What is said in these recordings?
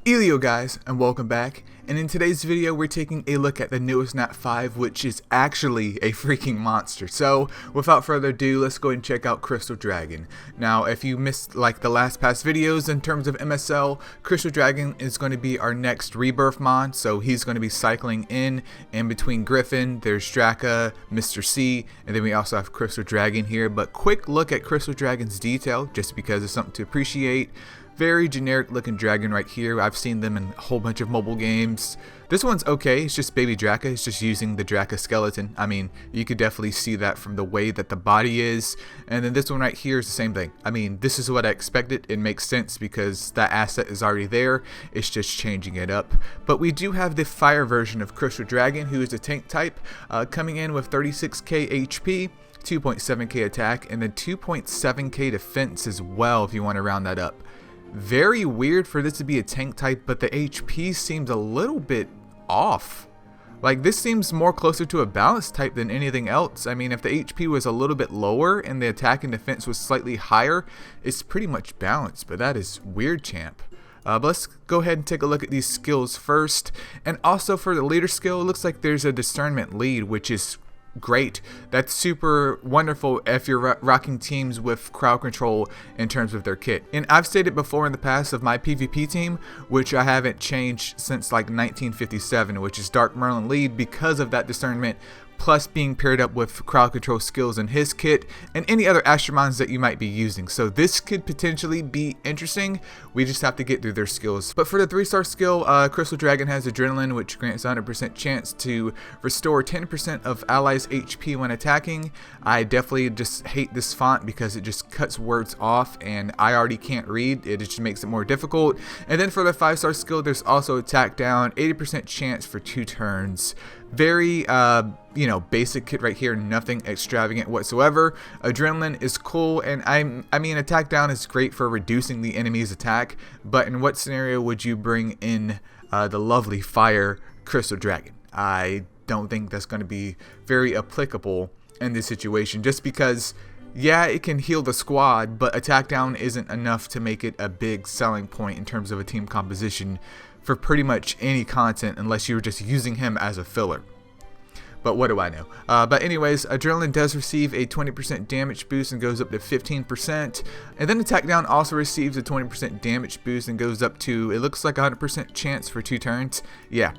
Elio guys, and welcome back, and in today's video we're taking a look at the newest Nat 5, which is actually a freaking monster. So without further ado, let's go ahead and check out Crystal Dragon. Now if you missed like the last past videos in terms of MSL, Crystal Dragon is going to be our next rebirth mod, so he's going to be cycling in between Griffin, there's Draka, Mr. C, and then we also have Crystal Dragon here. But quick look at Crystal Dragon's detail, just because it's something to appreciate. Very generic looking dragon right here. I've seen them in a whole bunch of mobile games. This one's okay, it's just baby Draka, it's just using the Draka skeleton. I mean, you could definitely see that from the way that the body is. And then this one right here is the same thing. I mean, this is what I expected. It makes sense because that asset is already there. It's just changing it up. But we do have the fire version of Crystal Dragon, who is a tank type, coming in with 36k HP. 2.7k attack, and then 2.7k defense as well if you want to round that up. Very weird for this to be a tank type, but the HP seems a little bit off. Like, this seems more closer to a balance type than anything else. I mean, if the HP was a little bit lower and the attack and defense was slightly higher, it's pretty much balanced, but that is weird, champ. But let's go ahead and take a look at these skills first. And also for the leader skill, it looks like there's a discernment lead, which is great. That's super wonderful if you're rocking teams with crowd control in terms of their kit. And I've stated before in the past of my PvP team, which I haven't changed since like 1957, which is Dark Merlin lead, because of that discernment, plus being paired up with crowd control skills in his kit and any other astromons that you might be using. So this could potentially be interesting. We just have to get through their skills. But for the 3-star skill, Crystal Dragon has Adrenaline, which grants 100% chance to restore 10% of allies' HP when attacking. I definitely just hate this font because it just cuts words off and I already can't read. It just makes it more difficult. And then for the 5-star skill, there's also Attack Down, 80% chance for 2 turns. Very basic kit right here, nothing extravagant whatsoever. Adrenaline is cool, and I mean attack down is great for reducing the enemy's attack, but in what scenario would you bring in the lovely fire Crystal Dragon? I don't think that's going to be very applicable in this situation, just because yeah, it can heal the squad, but attack down isn't enough to make it a big selling point in terms of a team composition for pretty much any content, unless you're just using him as a filler. But what do I know? But anyways, Adrenaline does receive a 20% damage boost and goes up to 15%. And then Attack Down also receives a 20% damage boost and goes up to, it looks like 100% chance for 2 turns. Yeah,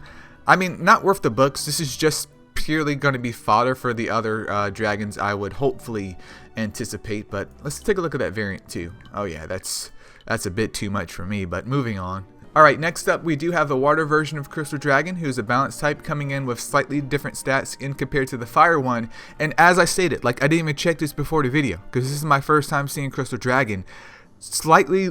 I mean, not worth the books. This is just purely going to be fodder for the other dragons I would hopefully anticipate. But let's take a look at that variant too. Oh yeah, that's a bit too much for me, but moving on. Alright, next up we do have the water version of Crystal Dragon, who's a balanced type, coming in with slightly different stats in compared to the fire one. And as I stated, like, I didn't even check this before the video, because this is my first time seeing Crystal Dragon. Slightly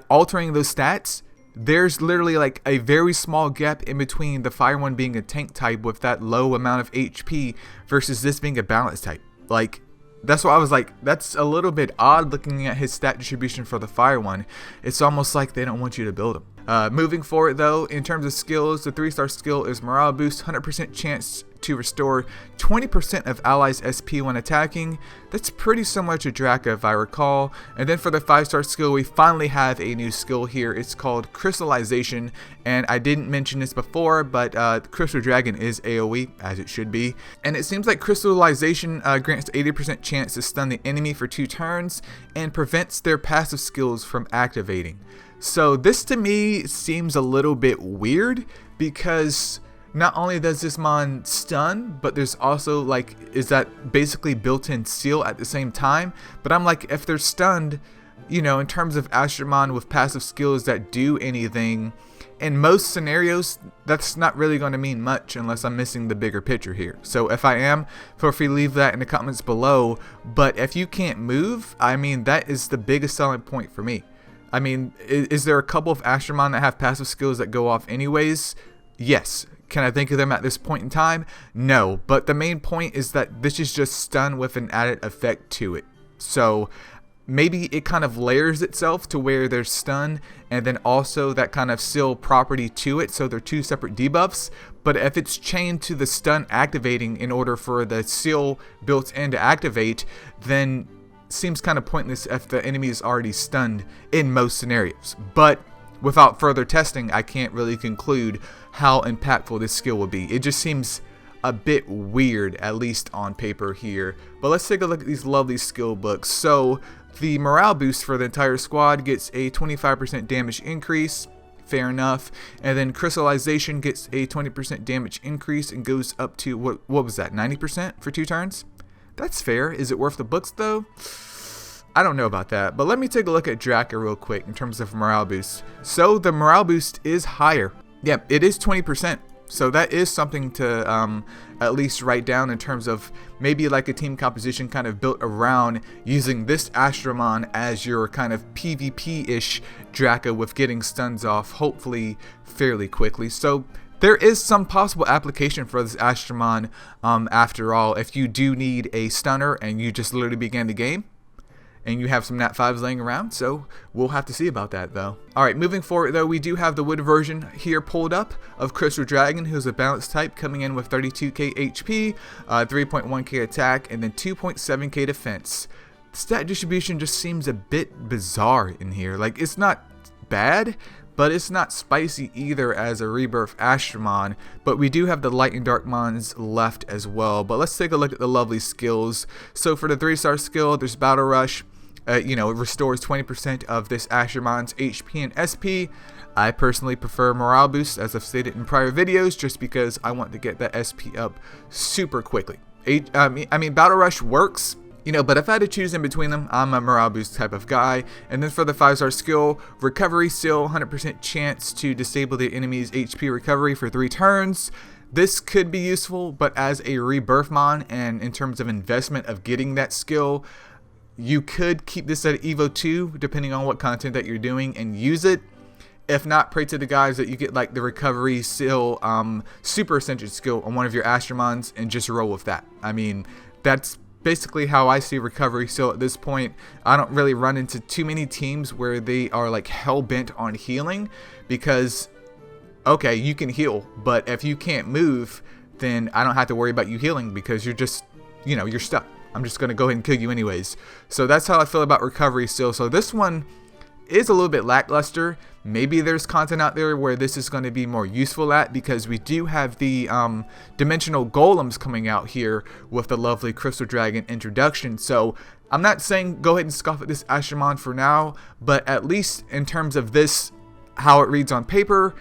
altering those stats, there's literally like a very small gap in between the fire one being a tank type with that low amount of HP versus this being a balanced type. Like, that's why I was like, that's a little bit odd looking at his stat distribution for the fire one. It's almost like they don't want you to build him. Moving forward though, in terms of skills, the 3-star skill is Morale Boost, 100% chance to restore 20% of allies' SP when attacking. That's pretty similar to Draka if I recall. And then for the 5-star skill, we finally have a new skill here. It's called Crystallization, and I didn't mention this before, but Crystal Dragon is AoE, as it should be. And it seems like Crystallization grants 80% chance to stun the enemy for 2 turns and prevents their passive skills from activating. So this to me seems a little bit weird, because not only does this mon stun, but there's also like, is that basically built-in seal at the same time? But I'm like, if they're stunned, you know, in terms of astromon with passive skills that do anything, in most scenarios, that's not really going to mean much unless I'm missing the bigger picture here. So if I am, feel free to leave that in the comments below. But if you can't move, I mean, that is the biggest selling point for me. I mean, is there a couple of astromon that have passive skills that go off anyways? Yes. Can I think of them at this point in time? No. But the main point is that this is just stun with an added effect to it. So maybe it kind of layers itself to where there's stun and then also that kind of seal property to it, so they're 2 separate debuffs. But if it's chained to the stun activating in order for the seal built in to activate, then seems kind of pointless if the enemy is already stunned in most scenarios. But without further testing, I can't really conclude how impactful this skill will be. It just seems a bit weird, at least on paper here. But let's take a look at these lovely skill books. So the morale boost for the entire squad gets a 25% damage increase. Fair enough. And then crystallization gets a 20% damage increase and goes up to, what was that, 90% for 2 turns? That's fair. Is it worth the books though? I don't know about that, but let me take a look at Draka real quick in terms of morale boost. So the morale boost is higher. Yep, it is 20%. So that is something to at least write down in terms of maybe like a team composition kind of built around using this astromon as your kind of PvP-ish Draka with getting stuns off, hopefully fairly quickly. So there is some possible application for this astromon after all, if you do need a stunner and you just literally began the game and you have some Nat 5s laying around, so we'll have to see about that though. Alright, moving forward though, we do have the wood version here pulled up of Crystal Dragon, who's a balanced type coming in with 32k HP, 3.1k attack, and then 2.7k defense. Stat distribution just seems a bit bizarre in here. Like, it's not bad, but it's not spicy either as a rebirth astromon. But we do have the light and dark mons left as well. But let's take a look at the lovely skills. So for the 3-star skill, there's Battle Rush. It restores 20% of this astromon's HP and SP. I personally prefer morale boost, as I've stated in prior videos, just because I want to get that SP up super quickly. I mean, Battle Rush works, but if I had to choose in between them, I'm a morale boost type of guy. And then for the 5-star skill, Recovery Seal, 100% chance to disable the enemy's HP recovery for 3 turns. This could be useful, but as a rebirth mon and in terms of investment of getting that skill, you could keep this at Evo 2 depending on what content that you're doing and use it. If not, pray to the guys that you get like the Recovery Seal super eccentric skill on one of your astromons and just roll with that. I mean, that's basically how I see Recovery Seal at this point. I don't really run into too many teams where they are like hell-bent on healing, because okay, you can heal, but if you can't move, then I don't have to worry about you healing because you're just, you're stuck. I'm just going to go ahead and kill you anyways. So that's how I feel about Recovery Seal. So this one is a little bit lackluster. Maybe there's content out there where this is going to be more useful at, because we do have the dimensional golems coming out here with the lovely Crystal Dragon introduction. So I'm not saying go ahead and scoff at this astromon for now, but at least in terms of this, how it reads on paper,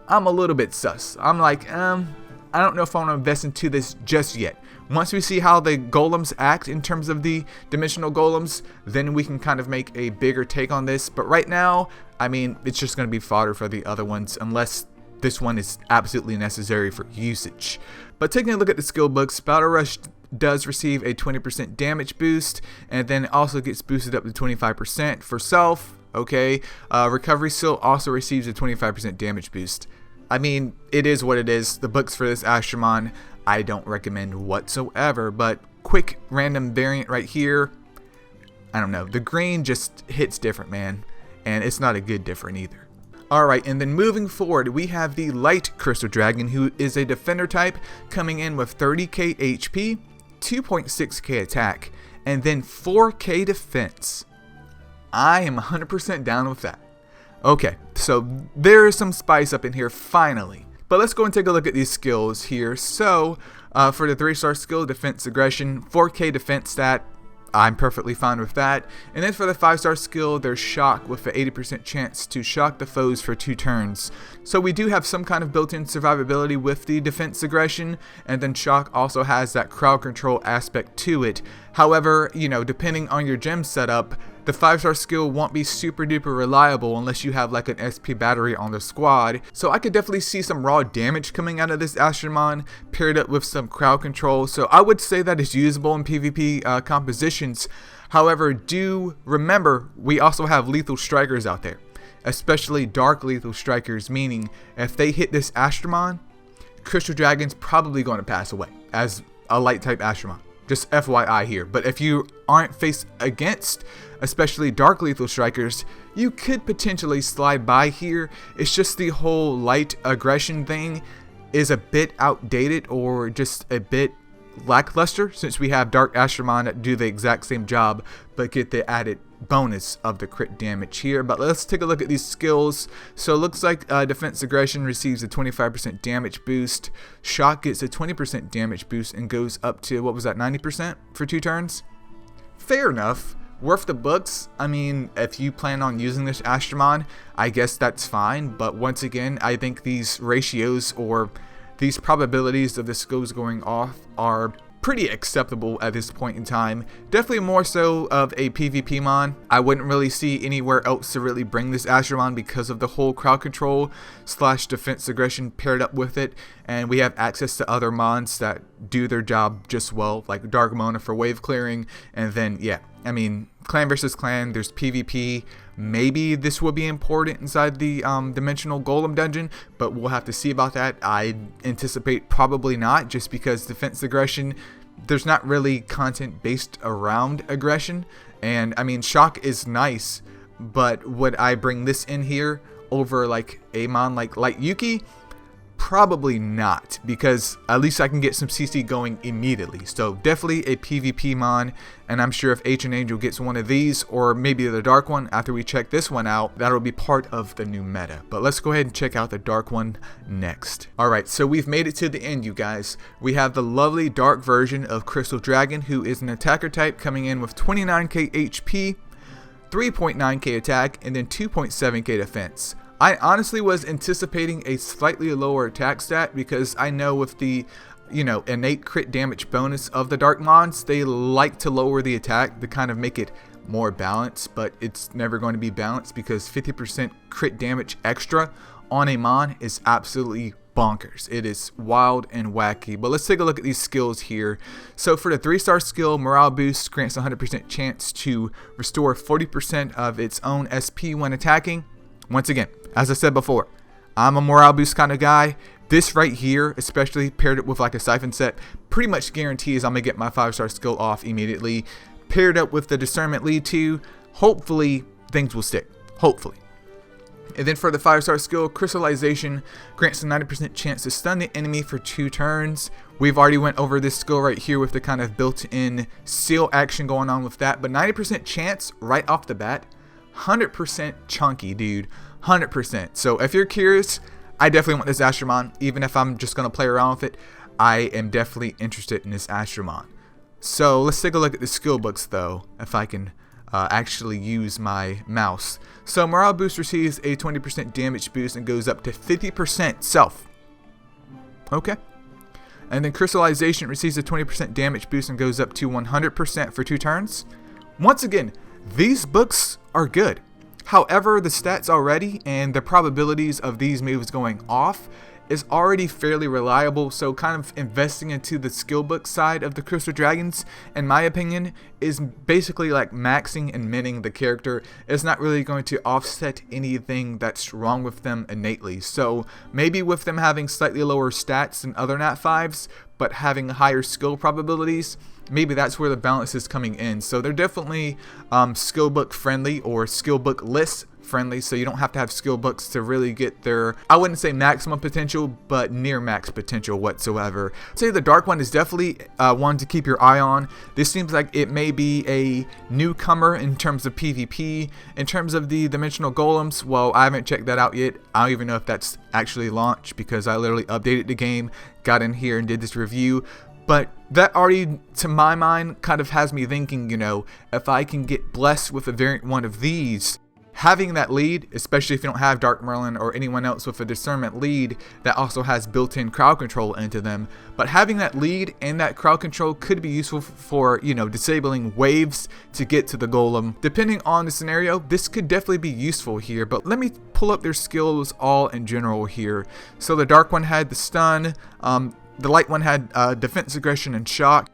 I'm a little bit sus. I'm like, I don't know if I want to invest into this just yet. Once we see how the golems act in terms of the dimensional golems, then we can kind of make a bigger take on this. But right now, I mean, it's just going to be fodder for the other ones unless this one is absolutely necessary for usage. But taking a look at the skill books, Battle Rush does receive a 20% damage boost, and then also gets boosted up to 25% for self. Okay, Recovery Seal also receives a 25% damage boost. I mean, it is what it is. The books for this astromon I don't recommend whatsoever, but quick random variant right here. I don't know. The green just hits different, man, and it's not a good different either. Alright, and then moving forward, we have the Light Crystal Dragon, who is a defender type, coming in with 30k HP, 2.6k attack, and then 4k defense. I am 100% down with that. Okay, so there is some spice up in here finally. But let's go and take a look at these skills here. So for the 3-star skill, Defense Aggression, 4k defense stat, I'm perfectly fine with that. And then for the 5-star skill, there's Shock with an 80% chance to shock the foes for 2 turns. So we do have some kind of built-in survivability with the Defense Aggression, and then Shock also has that crowd control aspect to it. However, depending on your gem setup, the 5-star skill won't be super duper reliable unless you have like an SP battery on the squad. So I could definitely see some raw damage coming out of this astromon paired up with some crowd control. So I would say that it's usable in PvP compositions. However, do remember we also have lethal strikers out there, especially dark lethal strikers, meaning if they hit this astromon, Crystal Dragon's probably going to pass away as a light type astromon. Just FYI here. But if you aren't faced against especially dark lethal strikers, you could potentially slide by here. It's just the whole light aggression thing is a bit outdated, or just a bit lackluster since we have Dark Astromon that do the exact same job but get the added bonus of the crit damage here. But let's take a look at these skills. So it looks like Defense Aggression receives a 25% damage boost. Shock gets a 20% damage boost and goes up to, what was that, 90% for 2 turns? Fair enough. Worth the books. I mean, if you plan on using this Astromon, I guess that's fine. But once again, I think these ratios or these probabilities of the skills going off are pretty acceptable at this point in time. Definitely more so of a PvP mon. I wouldn't really see anywhere else to really bring this Astromon because of the whole crowd control / defense aggression paired up with it, and we have access to other mons that do their job just well, like Dark Mona for wave clearing. And then yeah, I mean, clan versus clan, there's PvP. Maybe this will be important inside the dimensional golem dungeon, but we'll have to see about that. I anticipate probably not, just because defense aggression, there's not really content based around aggression. And I mean, shock is nice, but would I bring this in here over like a mon like Light Yuki? Probably not, because at least I can get some CC going immediately. So definitely a PvP mon, and I'm sure if Ancient Angel gets one of these, or maybe the dark one after we check this one out, that'll be part of the new meta. But let's go ahead and check out the dark one next. Alright, so we've made it to the end, you guys. We have the lovely dark version of Crystal Dragon, who is an attacker type, coming in with 29k HP, 3.9k attack, and then 2.7k defense. I honestly was anticipating a slightly lower attack stat, because I know with the, you know, innate crit damage bonus of the Dark Mons, they like to lower the attack to kind of make it more balanced, but it's never going to be balanced because 50% crit damage extra on a Mon is absolutely bonkers. It is wild and wacky. But let's take a look at these skills here. So for the 3-star skill, morale boost grants 100% chance to restore 40% of its own SP when attacking. Once again, as I said before, I'm a morale boost kind of guy. This right here, especially paired it with like a siphon set, pretty much guarantees I'm going to get my 5-star skill off immediately. Paired up with the discernment lead to, hopefully things will stick. Hopefully. And then for the 5-star skill, crystallization grants a 90% chance to stun the enemy for 2 turns. We've already went over this skill right here with the kind of built-in seal action going on with that. But 90% chance right off the bat, 100% chunky, dude. 100%. So if you're curious, I definitely want this Astromon. Even if I'm just going to play around with it, I am definitely interested in this Astromon. So let's take a look at the skill books though, if I can actually use my mouse. So morale boost receives a 20% damage boost and goes up to 50% self. Okay. And then crystallization receives a 20% damage boost and goes up to 100% for 2 turns. Once again, these books are good. However, the stats already and the probabilities of these moves going off is already fairly reliable, so kind of investing into the skill book side of the Crystal Dragons, in my opinion, is basically like maxing and minning the character. It's not really going to offset anything that's wrong with them innately. So maybe with them having slightly lower stats than other Nat 5s, but having higher skill probabilities, maybe that's where the balance is coming in. So they're definitely skill book friendly or skill book list friendly, so you don't have to have skill books to really get their, I wouldn't say maximum potential, but near max potential whatsoever. I'd say the dark one is definitely one to keep your eye on. This seems like it may be a newcomer in terms of PvP. In terms of the dimensional golems, well, I haven't checked that out yet. I don't even know if that's actually launched because I literally updated the game, got in here and did this review. But that already, to my mind, kind of has me thinking, you know, if I can get blessed with a variant one of these, having that lead, especially if you don't have Dark Merlin or anyone else with a discernment lead that also has built-in crowd control into them, but having that lead and that crowd control could be useful for, you know, disabling waves to get to the golem. Depending on the scenario, this could definitely be useful here, but let me pull up their skills all in general here. So the dark one had the stun, the light one had defense, aggression, and shock.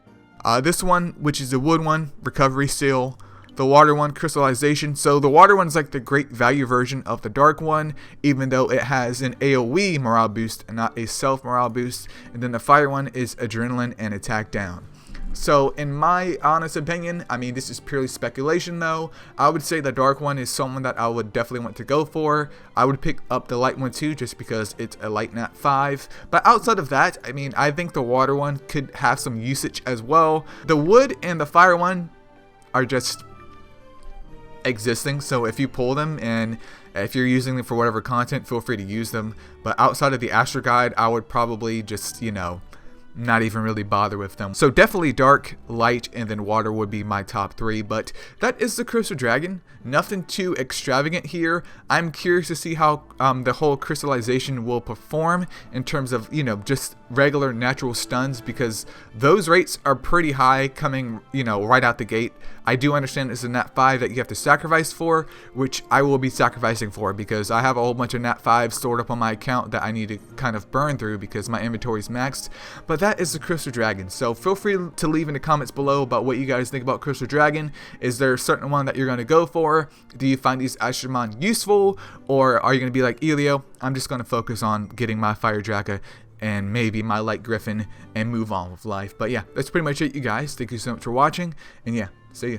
This one, which is the wood one, recovery seal. The water one, crystallization. So the water one's like the great value version of the dark one, even though it has an AoE morale boost and not a self morale boost. And then the fire one is adrenaline and attack down. So in my honest opinion, I mean, this is purely speculation though, I would say the dark one is someone that I would definitely want to go for. I would pick up the light one too, just because it's a light nat 5. But outside of that, I mean, I think the water one could have some usage as well. The wood and the fire one are just existing, so if you pull them and if you're using them for whatever content, feel free to use them. But outside of the Astro Guide, I would probably just, you know, not even really bother with them. So definitely dark, light, and then water would be my top 3. But that is the Crystal Dragon. Nothing too extravagant here. I'm curious to see how the whole crystallization will perform in terms of, you know, just regular natural stuns, because those rates are pretty high coming, you know, right out the gate. I do understand it's a nat 5 that you have to sacrifice for, which I will be sacrificing for because I have a whole bunch of nat 5s stored up on my account that I need to kind of burn through because my inventory is maxed. But that is the Crystal Dragon. So feel free to leave in the comments below about what you guys think about Crystal Dragon. Is there a certain one that you're going to go for? Do you find these astromon useful, or are you going to be like Elio? I'm just going to focus on getting my Fire Draka and maybe my Light Griffin and move on with life. But yeah, that's pretty much it, you guys. Thank you so much for watching, and yeah, see you.